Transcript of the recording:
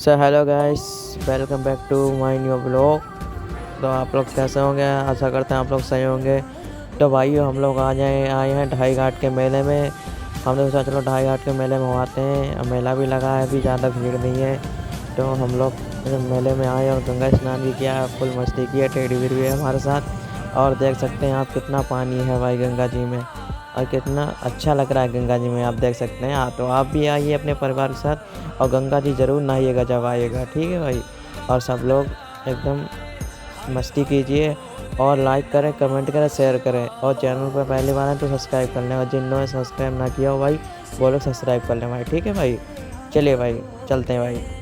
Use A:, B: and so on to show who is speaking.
A: So hello guys, welcome back to my new blog. तो आप लोग कैसे होंगे? आशा करते हैं आप लोग सही होंगे। तो भाइयों, हम लोग आए हैं ढाई घाट के मेले में। हमने सोचा चलो ढाई घाट के मेले में हो आते हैं। अब मेला भी लगा है, अभी ज़्यादा भीड़ नहीं है। तो हम लोग मेले में आए और गंगा स्नान भी किया, फुल मस्ती की है। टेडी बीर भी है हमारे साथ। और देख सकते हैं आप कितना पानी है भाई गंगा जी में, और कितना अच्छा लग रहा है गंगा जी में, आप देख सकते हैं। तो आप भी आइए अपने परिवार के साथ और गंगा जी ज़रूर नहाइएगा जब आइएगा, ठीक है भाई। और सब लोग एकदम मस्ती कीजिए और लाइक करें, कमेंट करें, शेयर करें। और चैनल पर पहली बार है तो सब्सक्राइब कर लें, और जिन लोगों ने सब्सक्राइब ना किया हो भाई वो लोग सब्सक्राइब कर लें भाई, ठीक है भाई। चलिए भाई, चलते हैं भाई।